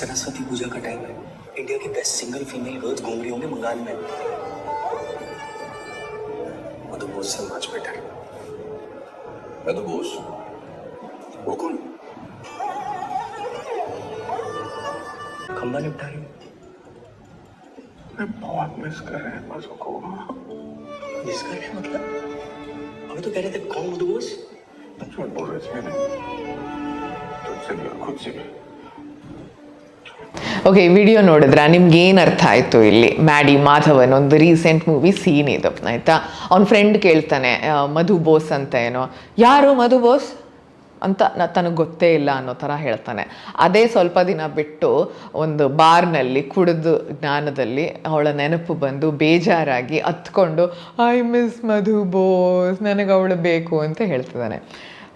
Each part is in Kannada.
सरस्वती पूजा का टाइम है। इंडिया की बेस्ट सिंगल फीमेल गर्ल्स घूम रही होंगे बंगाल में। मधु बोस से मच बेटर। मधु बोस? वो कौन? खंबा निपटा रही हूँ। मैं बहुत मिस कर रहे हैं मधु को। मिस कर रहे हैं मतलब? अभी तो कह रहे थे कौन मधु बोस? झूठ बोल रहे थे ना। तुझसे भी और खुद से भी। ಓಕೆ, ಈ ವಿಡಿಯೋ ನೋಡಿದ್ರೆ ನಿಮ್ಗೇನು ಅರ್ಥ ಆಯಿತು? ಇಲ್ಲಿ ಮ್ಯಾಡಿ ಮಾಧವನ್ ಒಂದು ರೀಸೆಂಟ್ ಮೂವಿ ಸೀನ್ ಇದು ಆಯಿತಾ. ಅವ್ನ ಫ್ರೆಂಡ್ ಕೇಳ್ತಾನೆ ಮಧು ಬೋಸ್ ಅಂತ ಏನೋ, ಯಾರು ಮಧು ಬೋಸ್ ಅಂತ ತನಗೆ ಗೊತ್ತೇ ಇಲ್ಲ ಅನ್ನೋ ಥರ ಹೇಳ್ತಾನೆ. ಅದೇ ಸ್ವಲ್ಪ ದಿನ ಬಿಟ್ಟು ಒಂದು ಬಾರ್ನಲ್ಲಿ ಕುಡಿದು ಜ್ಞಾನದಲ್ಲಿ ಅವಳ ನೆನಪು ಬಂದು ಬೇಜಾರಾಗಿ ಹತ್ಕೊಂಡು ಐ ಮಿಸ್ ಮಧು ಬೋಸ್, ನನಗೆ ಅವಳು ಬೇಕು ಅಂತ ಹೇಳ್ತಿದ್ದಾನೆ.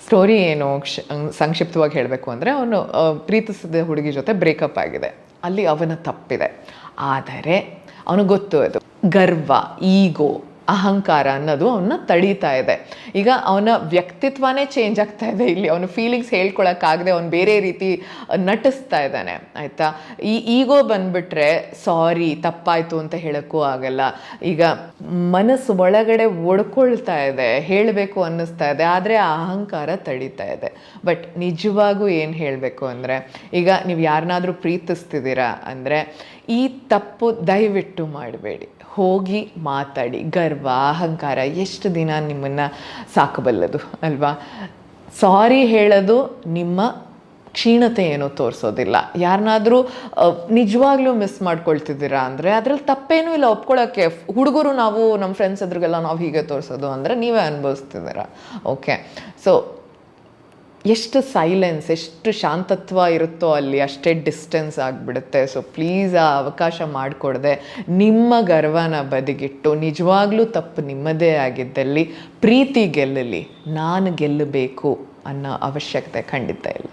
ಸ್ಟೋರಿ ಏನು ಸಂಕ್ಷಿಪ್ತವಾಗಿ ಹೇಳಬೇಕು ಅಂದರೆ, ಅವನು ಪ್ರೀತಿಸಿದ ಹುಡುಗಿ ಜೊತೆ ಬ್ರೇಕಪ್ ಆಗಿದೆ. ಅಲ್ಲಿ ಅವನ ತಪ್ಪಿದೆ. ಆದರೆ ಅವನಿಗೆ ಗೊತ್ತು ಅದು ಗರ್ವ, ಈಗೋ, ಅಹಂಕಾರ ಅನ್ನೋದು ಅವನ್ನ ತಡೀತಾ ಇದೆ. ಈಗ ಅವನ ವ್ಯಕ್ತಿತ್ವನೇ ಚೇಂಜ್ ಆಗ್ತಾ ಇದೆ. ಇಲ್ಲಿ ಅವನ ಫೀಲಿಂಗ್ಸ್ ಹೇಳ್ಕೊಳಕ್ಕಾಗದೆ ಅವನು ಬೇರೆ ರೀತಿ ನಟಿಸ್ತಾ ಇದ್ದಾನೆ ಆಯಿತಾ. ಈ ಈಗೋ ಬಂದುಬಿಟ್ರೆ ಸಾರಿ ತಪ್ಪಾಯಿತು ಅಂತ ಹೇಳೋಕ್ಕೂ ಆಗಲ್ಲ. ಈಗ ಮನಸ್ಸು ಒಳಗಡೆ ಒಡ್ಕೊಳ್ತಾ ಇದೆ, ಹೇಳಬೇಕು ಅನ್ನಿಸ್ತಾ ಇದೆ, ಆದರೆ ಆ ಅಹಂಕಾರ ತಡೀತಾ ಇದೆ. ಬಟ್ ನಿಜವಾಗೂ ಏನು ಹೇಳಬೇಕು ಅಂದರೆ, ಈಗ ನೀವು ಯಾರನ್ನಾದರೂ ಪ್ರೀತಿಸ್ತಿದ್ದೀರಾ ಅಂದರೆ ಈ ತಪ್ಪು ದಯವಿಟ್ಟು ಮಾಡಬೇಡಿ. ಹೋಗಿ ಮಾತಾಡಿ. ಗರ್ವ, ಅಹಂಕಾರ ಎಷ್ಟು ದಿನ ನಿಮ್ಮನ್ನು ಸಾಕಬಲ್ಲದು ಅಲ್ವಾ? ಸಾರಿ ಹೇಳೋದು ನಿಮ್ಮ ಕ್ಷೀಣತೆ ಏನೋ ತೋರಿಸೋದಿಲ್ಲ. ಯಾರನ್ನಾದರೂ ನಿಜವಾಗ್ಲೂ ಮಿಸ್ ಮಾಡ್ಕೊಳ್ತಿದ್ದೀರಾ ಅಂದರೆ ಅದರಲ್ಲಿ ತಪ್ಪೇನೂ ಇಲ್ಲ ಒಪ್ಕೊಳ್ಳೋಕ್ಕೆ. ಹುಡುಗರು ನಾವು ನಮ್ಮ ಫ್ರೆಂಡ್ಸ್ ಎದುರಿಗೆಲ್ಲ ನಾವು ಹೀಗೆ ತೋರಿಸೋದು ಅಂದರೆ ನೀವೇ ಅನುಭವಿಸ್ತಿದ್ದೀರಾ. ಓಕೆ, ಸೊ ಎಷ್ಟು ಸೈಲೆನ್ಸ್, ಎಷ್ಟು ಶಾಂತತ್ವ ಇರುತ್ತೋ ಅಲ್ಲಿ ಅಷ್ಟೇ ಡಿಸ್ಟೆನ್ಸ್ ಆಗಿಬಿಡುತ್ತೆ. ಸೊ ಪ್ಲೀಸ್ ಆ ಅವಕಾಶ ಮಾಡಿಕೊಡದೆ ನಿಮ್ಮ ಗರ್ವನ ಬದಿಗಿಟ್ಟು ನಿಜವಾಗ್ಲೂ ತಪ್ಪು ನಿಮ್ಮದೇ ಆಗಿದ್ದಲ್ಲಿ ಪ್ರೀತಿ ಗೆಲ್ಲಲಿ, ನಾನು ಗೆಲ್ಲಬೇಕು ಅನ್ನೋ ಅವಶ್ಯಕತೆ ಖಂಡಿತ ಇಲ್ಲ.